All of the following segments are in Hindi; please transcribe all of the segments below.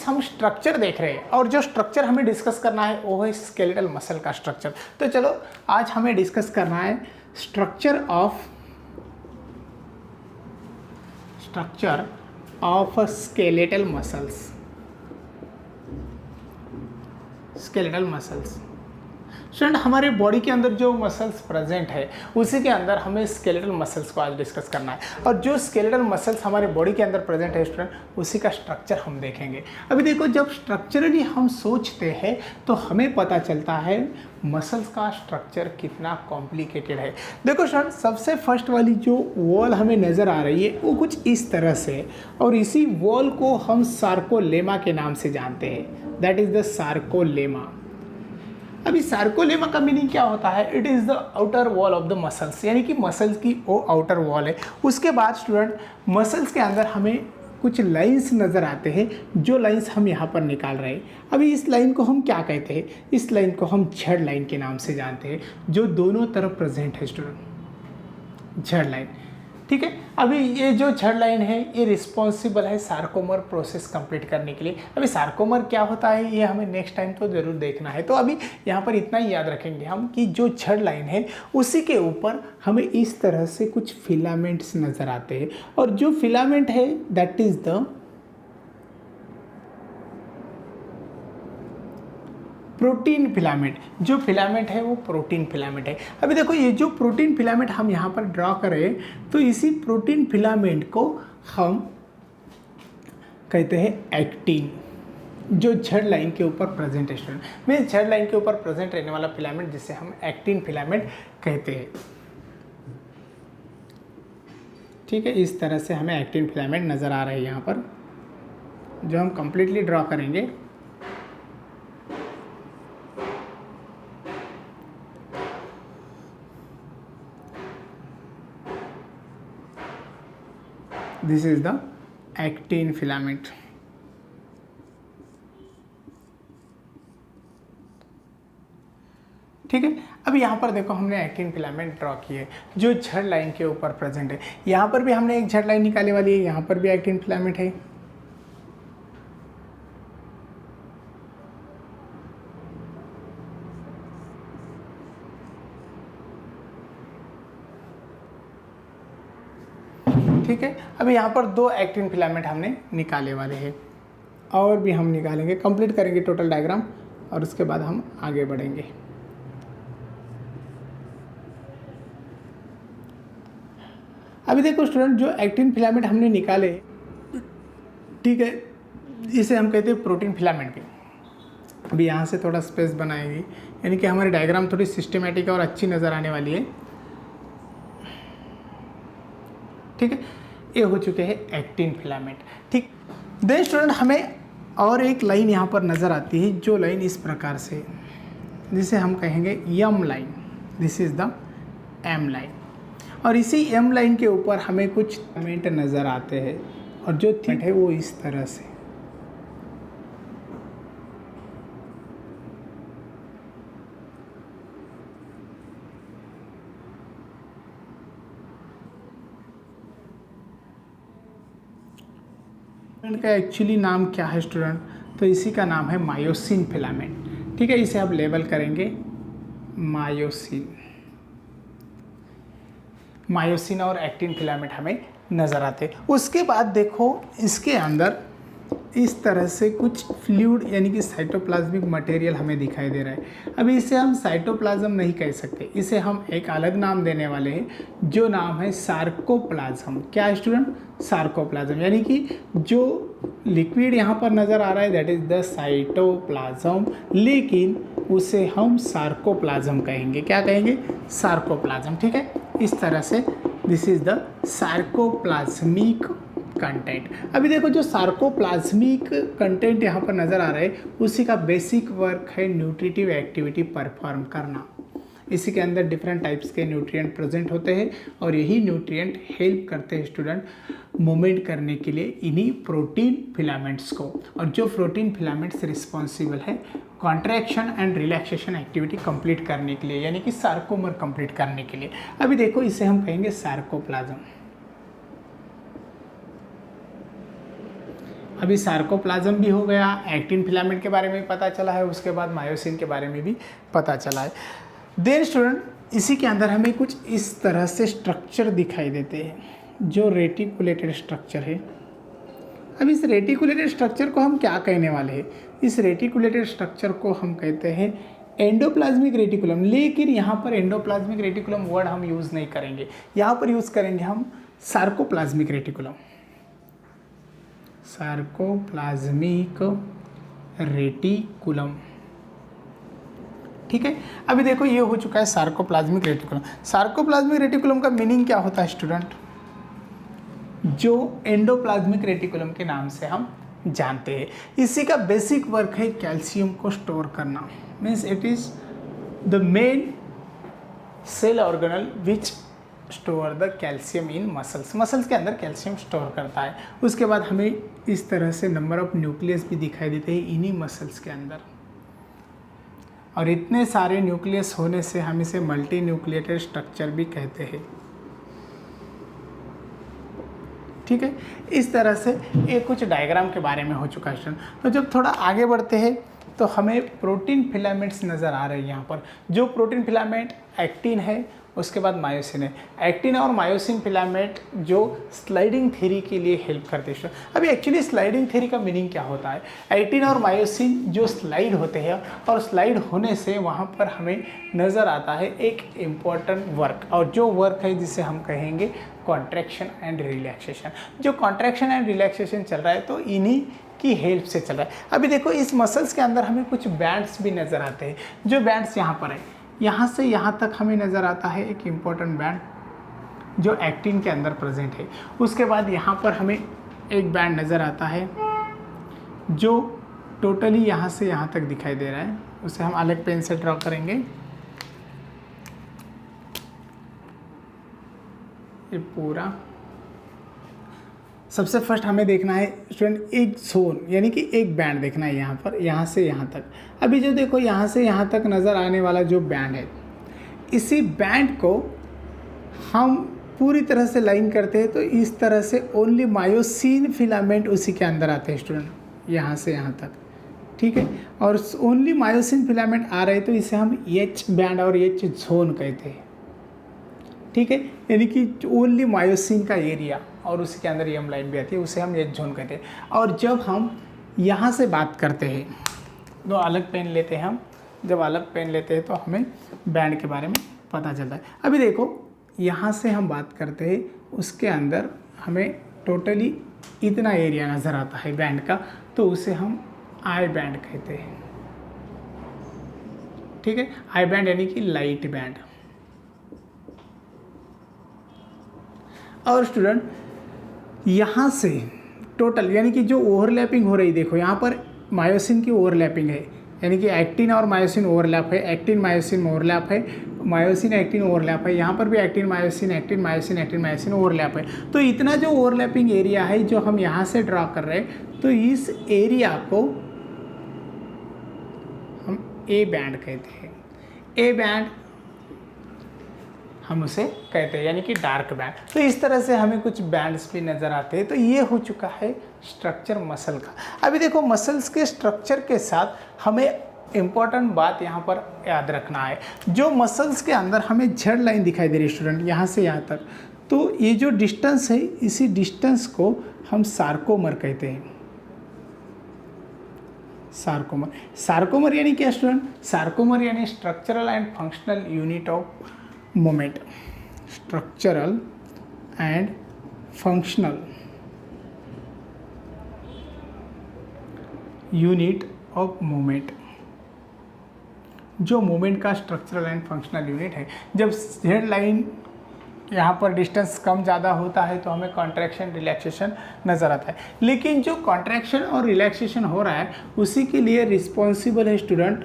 हम स्ट्रक्चर देख रहे हैं और जो स्ट्रक्चर हमें डिस्कस करना है वो है स्केलेटल मसल का स्ट्रक्चर। तो चलो आज हमें डिस्कस करना है structure of skeletal muscles. Student, हमारे बॉडी के अंदर जो मसल्स प्रेजेंट है उसी के अंदर हमें स्केलेटल मसल्स को आज डिस्कस करना है, और जो स्केलेटल मसल्स हमारे बॉडी के अंदर प्रेजेंट है स्टूडेंट उसी का स्ट्रक्चर हम देखेंगे। अभी देखो, जब स्ट्रक्चरली हम सोचते हैं तो हमें पता चलता है मसल्स का स्ट्रक्चर कितना कॉम्प्लिकेटेड है। देखो स्टूडेंट, सबसे फर्स्ट वाली जो वॉल हमें नज़र आ रही है वो कुछ इस तरह से है, और इसी वॉल को हम सार्कोलेमा के नाम से जानते हैं। That is the sarcolemma. अभी सार्कोलेमा का मीनिंग क्या होता है? It is the outer wall of the muscles, यानी कि मसल्स की वो आउटर वॉल है। उसके बाद स्टूडेंट, मसल्स के अंदर हमें कुछ लाइंस नज़र आते हैं, जो लाइंस हम यहाँ पर निकाल रहे हैं। अभी इस लाइन को हम क्या कहते हैं? इस लाइन को हम झड़ लाइन के नाम से जानते हैं, जो दोनों तरफ प्रेजेंट है स्टूडेंट, झड़ लाइन। ठीक है, अभी ये जो झड़ लाइन है ये रिस्पॉन्सिबल है सार्कोमर प्रोसेस कंप्लीट करने के लिए। अभी सार्कोमर क्या होता है ये हमें नेक्स्ट टाइम तो ज़रूर देखना है, तो अभी यहाँ पर इतना ही याद रखेंगे हम कि जो झड़ लाइन है उसी के ऊपर हमें इस तरह से कुछ फिलामेंट्स नज़र आते हैं, और जो फिलामेंट है that is the protein filament. जो फिलामेंट है वो प्रोटीन फिलामेंट है। अभी देखो, ये जो प्रोटीन फिलामेंट हम यहाँ पर ड्रॉ करें तो इसी प्रोटीन फिलामेंट को हम कहते हैं एक्टिन, जो झड़ लाइन के ऊपर प्रेजेंट है स्टूडेंट। मीन्स झड़ लाइन के ऊपर प्रेजेंट रहने वाला फिलामेंट जिसे हम एक्टिन फिलामेंट कहते हैं। ठीक है, इस तरह से हमें एक्टिन फिलामेंट नज़र आ रहा है यहाँ पर, जो हम कंप्लीटली ड्रॉ करेंगे। This is the actin filament. ठीक है, अब यहाँ पर देखो हमने एक्टिन फिलामेंट ड्रॉ की है जो झड़ लाइन के ऊपर प्रेजेंट है। यहाँ पर भी हमने एक झड़ लाइन निकालने वाली है, यहाँ पर भी एक्टिन फिलामेंट है। ठीक है, अभी यहाँ पर दो एक्टिन फिलामेंट हमने निकाले वाले हैं, और भी हम निकालेंगे, कंप्लीट करेंगे टोटल डायग्राम, और उसके बाद हम आगे बढ़ेंगे। अभी देखो स्टूडेंट, जो एक्टिन फिलामेंट हमने निकाले, ठीक है, इसे हम कहते हैं प्रोटीन फिलामेंट भी। अभी यहाँ से थोड़ा स्पेस बनाएंगे, यानी कि हमारी डायग्राम थोड़ी सिस्टमेटिक और अच्छी नज़र आने वाली है। ठीक है, ये हो चुके हैं एक्टिन फिलामेंट। ठीक, देन स्टूडेंट, हमें और एक लाइन यहाँ पर नज़र आती है, जो लाइन इस प्रकार से, जिसे हम कहेंगे M line. This is the M line, और इसी एम लाइन के ऊपर हमें कुछ फिलामेंट नज़र आते हैं, और जो थिक है वो इस तरह से। का एक्चुअली नाम क्या है स्टूडेंट? तो इसी का नाम है मायोसिन फिलामेंट। ठीक है, इसे आप लेबल करेंगे मायोसिन और एक्टिन फिलामेंट हमें नज़र आते। उसके बाद देखो, इसके अंदर इस तरह से कुछ फ्लूइड यानी कि साइटोप्लाज्मिक मटेरियल हमें दिखाई दे रहा है। अभी इसे हम साइटोप्लाज्म नहीं कह सकते, इसे हम एक अलग नाम देने वाले हैं, जो नाम है सार्कोप्लाज्म। क्या है स्टूडेंट? सार्कोप्लाज्म, यानी कि जो लिक्विड यहाँ पर नज़र आ रहा है दैट इज़ द साइटोप्लाज्म, लेकिन उसे हम सार्कोप्लाज्म कहेंगे। क्या कहेंगे? सार्कोप्लाज्म। ठीक है, इस तरह से this is the sarcoplasmic content. अभी देखो, जो सार्कोप्लाज्मिक कंटेंट यहाँ पर नज़र आ रहा है उसी का बेसिक वर्क है न्यूट्रिटिव एक्टिविटी परफॉर्म करना। इसी के अंदर डिफरेंट टाइप्स के न्यूट्रिएंट प्रेजेंट होते हैं, और यही न्यूट्रिएंट हेल्प करते हैं स्टूडेंट मूवमेंट करने के लिए इन्हीं प्रोटीन फिलामेंट्स को। और जो प्रोटीन फिलामेंट्स रिस्पॉन्सिबल है contraction and relaxation activity complete करने के लिए, यानी कि सार्कोमर कंप्लीट करने के लिए। अभी देखो, इसे हम कहेंगे सार्कोप्लाज्म। अभी सार्कोप्लाज्म भी हो गया, एक्टिन फिलामेंट के बारे में भी पता चला है, उसके बाद मायोसिन के बारे में भी पता चला है। देन स्टूडेंट, इसी के अंदर हमें कुछ इस तरह से स्ट्रक्चर दिखाई देते हैं जो रेटिकुलेटेड स्ट्रक्चर है। अब इस रेटिकुलेटेड स्ट्रक्चर को हम क्या कहने वाले हैं? इस रेटिकुलेटेड स्ट्रक्चर को हम कहते हैं एंडोप्लाज्मिक रेटिकुलम। लेकिन यहाँ पर एंडोप्लाज्मिक रेटिकुलम वर्ड हम यूज़ नहीं करेंगे, यहाँ पर यूज़ करेंगे हम सार्कोप्लाज्मिक रेटिकुलम। सार्कोप्लाज्मिक रेटिकुलम, ठीक है। अभी देखो ये हो चुका है सार्कोप्लाज्मिक रेटिकुलम। सार्कोप्लाज्मिक रेटिकुलम का मीनिंग क्या होता है स्टूडेंट? जो एंडोप्लाज्मिक रेटिकुलम के नाम से हम जानते हैं। इसी का बेसिक वर्क है कैल्शियम को स्टोर करना। Means it is the main cell organelle which store the calcium in muscles. Muscles के अंदर कैल्शियम स्टोर करता है। उसके बाद हमें इस तरह से नंबर ऑफ न्यूक्लियस भी दिखाई देते हैं इन्हीं मसल्स के अंदर, और इतने सारे न्यूक्लियस होने से हम इसे मल्टी न्यूक्लिएटेड स्ट्रक्चर भी कहते हैं, ठीक है। इस तरह से ये कुछ डायग्राम के बारे में हो चुका है स्टूडेंट। तो जब थोड़ा आगे बढ़ते हैं तो हमें प्रोटीन फिलामेंट्स नज़र आ रहे हैं यहाँ पर। जो प्रोटीन फिलामेंट एक्टिन है, उसके बाद मायोसिन है। एक्टिन और मायोसिन फिलामेंट जो स्लाइडिंग थ्योरी के लिए हेल्प करते हैं। अभी एक्चुअली स्लाइडिंग थ्योरी का मीनिंग क्या होता है? एक्टिन और मायोसिन जो स्लाइड होते हैं, और स्लाइड होने से वहाँ पर हमें नज़र आता है एक इम्पॉर्टेंट वर्क, और जो वर्क है जिसे हम कहेंगे कॉन्ट्रैक्शन एंड रिलैक्सेशन। जो कॉन्ट्रैक्शन एंड रिलैक्सेशन चल रहा है तो इन्हीं की हेल्प से चल रहा है। अभी देखो इस मसल्स के अंदर हमें कुछ बैंड्स भी नज़र आते हैं। जो बैंड्स यहाँ पर है, यहाँ से यहाँ तक हमें नज़र आता है एक इम्पॉर्टेंट बैंड जो एक्टिन के अंदर प्रेजेंट है। उसके बाद यहाँ पर हमें एक बैंड नज़र आता है जो टोटली यहाँ से यहाँ तक दिखाई दे रहा है। उसे हम अलग पेन से ड्रॉ करेंगे। ये पूरा सबसे फर्स्ट हमें देखना है स्टूडेंट एक जोन, यानी कि एक बैंड देखना है यहाँ पर, यहाँ से यहाँ तक। अभी जो देखो यहाँ से यहाँ तक नज़र आने वाला जो बैंड है, इसी बैंड को हम पूरी तरह से लाइन करते हैं तो इस तरह से ओनली मायोसिन फिलामेंट उसी के अंदर आते हैं स्टूडेंट, यहाँ से यहाँ तक, ठीक है। और ओनली मायोसिन फिलामेंट आ रहे तो इसे हम एच बैंड और एच जोन कहते हैं, ठीक है। यानी कि ओनली मायोसिन का एरिया, और उसी के अंदर एम लाइन भी आती है, उसे हम एच जोन कहते हैं। और जब हम यहाँ से बात करते हैं तो अलग पेन लेते हैं हम, जब अलग पेन लेते हैं तो हमें बैंड के बारे में पता चलता है। अभी देखो यहाँ से हम बात करते हैं, उसके अंदर हमें टोटली इतना एरिया नज़र आता है बैंड का, तो उसे हम आई बैंड कहते हैं, ठीक है। आई बैंड यानी कि लाइट बैंड। और स्टूडेंट यहाँ से टोटल यानी कि जो ओवरलैपिंग हो रही, देखो यहाँ पर मायोसिन की ओवरलैपिंग है, यानी कि एक्टिन और मायोसिन ओवरलैप है, एक्टिन मायोसिन ओवरलैप है, मायोसिन एक्टिन ओवरलैप है, यहाँ पर भी actin myosin actin myosin actin myosin overlap है। तो इतना जो ओवरलैपिंग एरिया है जो हम यहाँ से ड्रा कर रहे हैं, तो इस एरिया को हम ए बैंड कहते हैं। ए बैंड हम उसे कहते हैं, यानी कि डार्क बैंड। तो इस तरह से हमें कुछ बैंड्स भी नज़र आते हैं। तो ये हो चुका है स्ट्रक्चर मसल का। अभी देखो मसल्स के स्ट्रक्चर के साथ हमें इम्पॉर्टेंट बात यहाँ पर याद रखना है। जो मसल्स के अंदर हमें जेड लाइन दिखाई दे रही है स्टूडेंट, यहाँ से यहाँ तक, तो ये जो डिस्टेंस है, इसी डिस्टेंस को हम सार्कोमर कहते हैं। सार्कोमर, सार्कोमर यानी क्या स्टूडेंट? सार्कोमर यानी structural and functional unit of moment. Structural and functional unit of moment, जो मोमेंट का स्ट्रक्चरल एंड फंक्शनल यूनिट है। जब जेड लाइन यहाँ पर डिस्टेंस कम ज़्यादा होता है तो हमें कॉन्ट्रैक्शन रिलैक्सेशन नज़र आता है। लेकिन जो कॉन्ट्रैक्शन और रिलैक्सेशन हो रहा है उसी के लिए रिस्पॉन्सिबल है स्टूडेंट,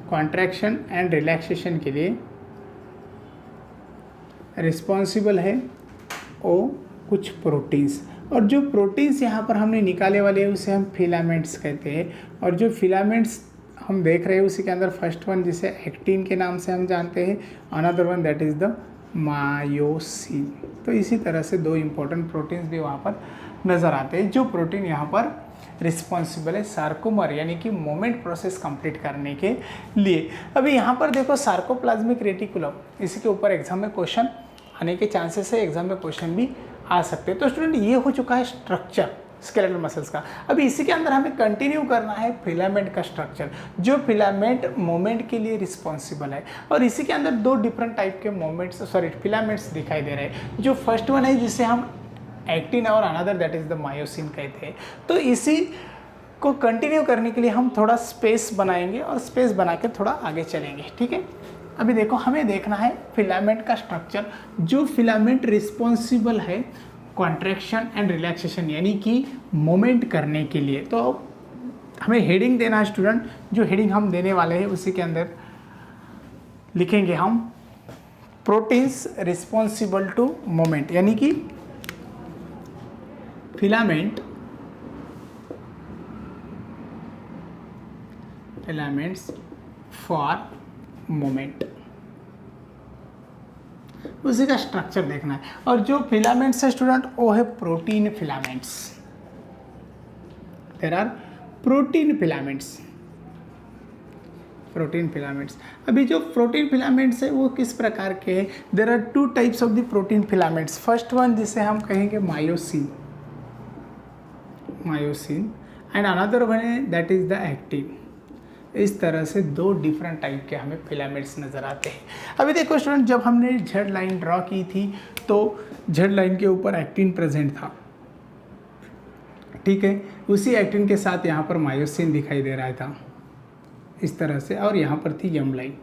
कॉन्ट्रैक्शन एंड रिलैक्सेशन के लिए रिस्पॉन्सिबल है वो कुछ प्रोटीन्स। और जो प्रोटीन्स यहाँ पर हमने निकाले वाले हैं उसे हम फिलामेंट्स कहते हैं। और जो फिलामेंट्स हम देख रहे हैं उसी के अंदर फर्स्ट वन जिसे एक्टिन के नाम से हम जानते हैं, another one that is the myosin. तो इसी तरह से दो इम्पोर्टेंट प्रोटीन्स भी वहाँ पर नज़र आते हैं, जो प्रोटीन यहाँ पर रिस्पॉन्सिबल है सार्कोमर यानी कि मोमेंट प्रोसेस कंप्लीट करने के लिए। अभी यहाँ पर देखो सार्कोप्लाज्मिक रेटिकुलम, इसी के ऊपर एग्जाम में क्वेश्चन आने के चांसेस है, एग्जाम में क्वेश्चन भी आ सकते हैं। तो स्टूडेंट ये हो चुका है स्ट्रक्चर स्केलेटल मसल्स का। अभी इसी के अंदर हमें कंटिन्यू करना है फिलामेंट का स्ट्रक्चर, जो फिलामेंट मोमेंट के लिए रिस्पॉन्सिबल है। और इसी के अंदर दो डिफरेंट टाइप के फिलामेंट्स दिखाई दे रहे हैं। जो फर्स्ट वन है जिसे हम एक्टिन और another that is the myosin कहते हैं। तो इसी को कंटिन्यू करने के लिए हम थोड़ा स्पेस बनाएंगे और स्पेस बना के थोड़ा आगे चलेंगे, ठीक है। अभी देखो हमें देखना है फिलामेंट का स्ट्रक्चर, जो फिलामेंट रिस्पॉन्सिबल है कॉन्ट्रैक्शन एंड रिलैक्सेशन यानी कि मोमेंट करने के लिए। तो हमें हेडिंग देना है स्टूडेंट, जो हेडिंग हम देने वाले हैं उसी के अंदर लिखेंगे हम प्रोटीन्स रिस्पॉन्सिबल टू मोमेंट, यानी कि फिलामेंट्स फॉर मोमेंट, उसी का स्ट्रक्चर देखना है। और जो फिलामेंट्स है स्टूडेंट वो है protein filaments. There are protein filaments. अभी जो प्रोटीन फिलामेंट्स है वो किस प्रकार के हैं? There are two types of the protein filaments. First one जिसे हम कहेंगे मायोसिन एंड अनदर वन है दैट इज द एक्टिन। इस तरह से दो डिफरेंट टाइप के हमें फिलामेंट्स नज़र आते हैं। अभी देखो स्टूडेंट, जब हमने जेड लाइन ड्रॉ की थी तो जेड लाइन के ऊपर एक्टिन प्रेजेंट था, ठीक है। उसी एक्टिन के साथ यहाँ पर मायोसिन दिखाई दे रहा था इस तरह से, और यहाँ पर थी यम लाइन,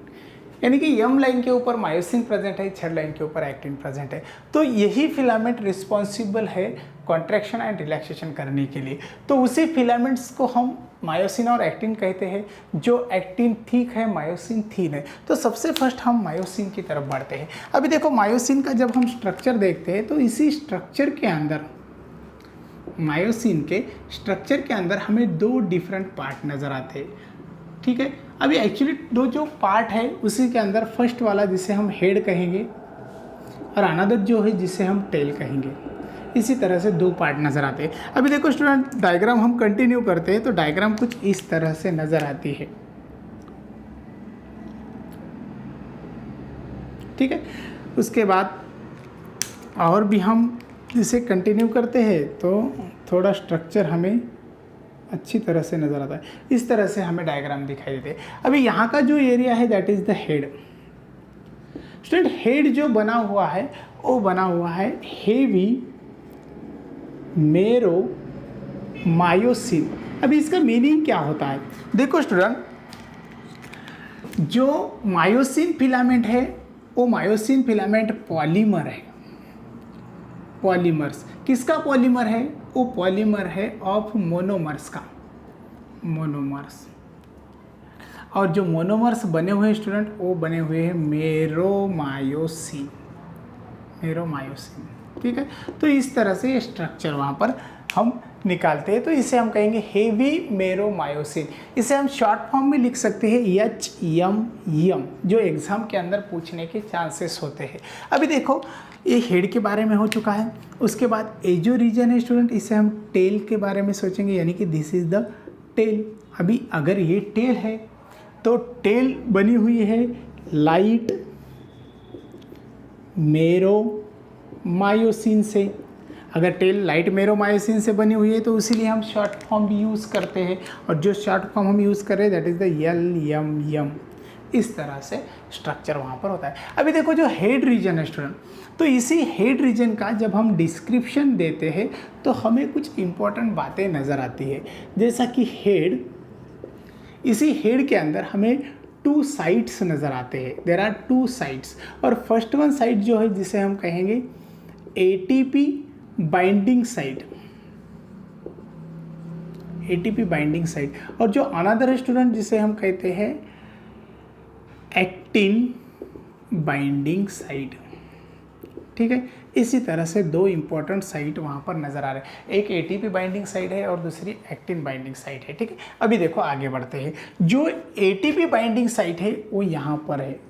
यानी कि यम लाइन के ऊपर मायोसिन प्रेजेंट है, जेड लाइन के ऊपर एक्टिन प्रेजेंट है। तो यही फिलामेंट रिस्पॉन्सिबल है कॉन्ट्रैक्शन एंड रिलैक्सेशन करने के लिए। तो उसी फिलामेंट्स को हम मायोसिन और एक्टिन कहते हैं, जो एक्टिन थिक है, मायोसिन थिन है। तो सबसे फर्स्ट हम मायोसिन की तरफ बढ़ते हैं। अभी देखो मायोसिन का जब हम स्ट्रक्चर देखते हैं तो इसी स्ट्रक्चर के अंदर, मायोसिन के स्ट्रक्चर के अंदर हमें दो डिफरेंट पार्ट नज़र आते हैं, ठीक है। अभी एक्चुअली दो जो पार्ट है उसी के अंदर फर्स्ट वाला जिसे हम हेड कहेंगे और अनदर जो है जिसे हम टेल कहेंगे, इसी तरह से दो पार्ट नज़र आते हैं। अभी देखो स्टूडेंट, डायग्राम हम कंटिन्यू करते हैं तो डायग्राम कुछ इस तरह से नज़र आती है, ठीक है। उसके बाद और भी हम इसे कंटिन्यू करते हैं तो थोड़ा स्ट्रक्चर हमें अच्छी तरह से नज़र आता है। इस तरह से हमें डायग्राम दिखाई देते हैं। अभी यहाँ का जो एरिया है that is the head. Student, head जो बना हुआ है वो बना हुआ है हेवी मेरो मायोसिन। अभी इसका मीनिंग क्या होता है? देखो स्टूडेंट, जो मायोसिन फिलामेंट है वो मायोसिन फिलामेंट पॉलीमर है। पॉलीमर्स किसका पॉलीमर है? वो पॉलीमर है ऑफ मोनोमर्स का, मोनोमर्स। और जो मोनोमर्स बने हुए हैं स्टूडेंट वो बने हुए हैं मेरोमायोसिन, ठीक है। तो इस तरह से स्ट्रक्चर वहाँ पर हम निकालते हैं। तो इसे हम कहेंगे हेवी मेरोमायोसिन। इसे हम शॉर्ट फॉर्म में लिख सकते हैं HMM, जो एग्जाम के अंदर पूछने के चांसेस होते हैं। अभी देखो ये हेड के बारे में हो चुका है। उसके बाद ये जो रीजन है स्टूडेंट, इसे हम टेल के बारे में सोचेंगे, यानी कि दिस इज द टेल। अभी अगर ये टेल है तो टेल बनी हुई है लाइट मेरोमायोसिन से। अगर टेल लाइट मेरोमायोसिन से बनी हुई है तो इसीलिए हम शॉर्ट फॉर्म भी यूज़ करते हैं, और जो शॉर्ट फॉर्म हम यूज़ कर रहे हैं दैट इज़ द LMM। इस तरह से स्ट्रक्चर वहाँ पर होता है। अभी देखो जो हेड रीजन है स्टूडेंट, तो इसी हेड रीजन का जब हम डिस्क्रिप्शन देते हैं तो हमें कुछ इंपॉर्टेंट बातें नज़र आती है। जैसा कि हेड, इसी हेड के अंदर हमें 2 साइड्स नज़र आते हैं। देयर आर 2 साइड्स, और फर्स्ट वन साइड जो है जिसे हम कहेंगे ATP binding side, ATP binding side. और जो अनदर स्टूडेंट जिसे हम कहते हैं एक्टिन बाइंडिंग साइड, ठीक है। इसी तरह से 2 इंपॉर्टेंट साइट वहाँ पर नज़र आ रहे हैं, एक ATP बाइंडिंग साइड है और दूसरी एक्टिन बाइंडिंग साइट है, ठीक है। अभी देखो आगे बढ़ते हैं। जो ATP बाइंडिंग साइट है वो यहाँ पर है,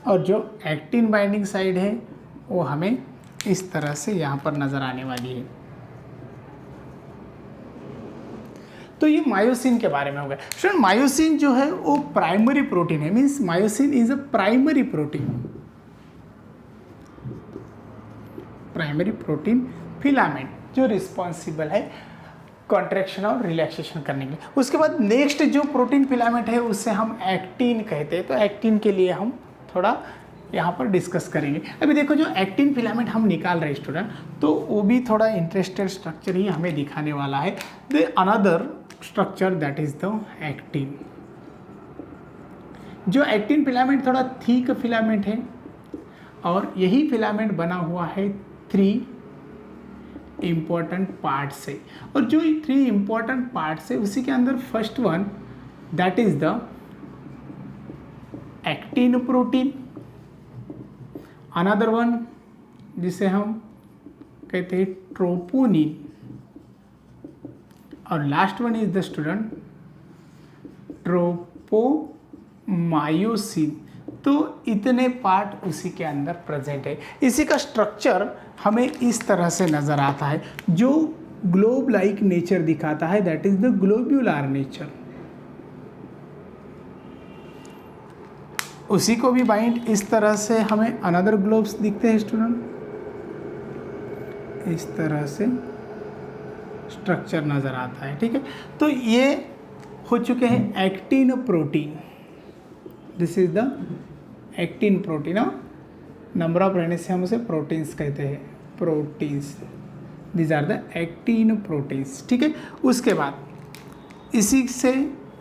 और जो एक्टिन बाइंडिंग साइड है वो हमें इस तरह से यहाँ पर नज़र आने वाली है। तो ये मायोसिन के बारे में हो गया। स्टूडेंट मायोसिन जो है वो प्राइमरी प्रोटीन है, means myosin is a primary protein filament जो रिस्पॉन्सिबल है कॉन्ट्रैक्शन और रिलैक्सेशन करने के लिए। उसके बाद नेक्स्ट जो प्रोटीन फिलामेंट है उससे हम एक्टिन कहते हैं। तो एक्टिन के लिए हम थोड़ा यहाँ पर डिस्कस करेंगे। अभी देखो जो एक्टिन फिलामेंट हम निकाल रहे हैं स्टूडेंट, तो वो भी थोड़ा इंटरेस्टेड स्ट्रक्चर ही हमें दिखाने वाला है। The another structure that is the actin. जो एक्टिन फिलामेंट थोड़ा थिक फिलामेंट है और यही फिलामेंट बना हुआ है 3 इम्पॉर्टेंट पार्ट से। और जो 3 इम्पॉर्टेंट पार्ट से उसी के अंदर first one that is the actin protein, another one जिसे हम कहते हैं ट्रोपोनिन, और last one is the student tropomyosin. तो इतने पार्ट उसी के अंदर प्रेजेंट है। इसी का स्ट्रक्चर हमें इस तरह से नज़र आता है जो ग्लोब लाइक नेचर दिखाता है, that is the globular nature. उसी को भी बाइंड इस तरह से हमें अनदर ग्लोब्स दिखते हैं स्टूडेंट, इस तरह से स्ट्रक्चर नज़र आता है। ठीक है, तो ये हो चुके हैं actin protein. This is the actin protein. Number of रहने से हम उसे प्रोटीन्स कहते हैं, proteins. These are the actin proteins. ठीक है, उसके बाद इसी से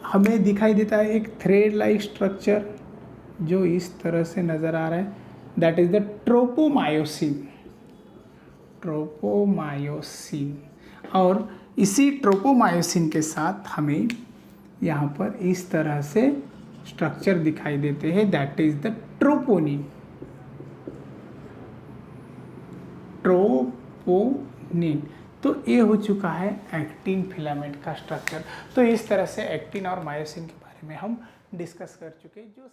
हमें दिखाई देता है एक थ्रेड लाइक स्ट्रक्चर जो इस तरह से नज़र आ रहा है, दैट इज द ट्रोपोमायोसिन। और इसी ट्रोपोमायोसिन के साथ हमें यहाँ पर इस तरह से स्ट्रक्चर दिखाई देते हैं, दैट इज द ट्रोपोनिन। तो ये हो चुका है एक्टिन फिलामेंट का स्ट्रक्चर। तो इस तरह से एक्टिन और मायोसिन के बारे में हम डिस्कस कर चुके हैं। जो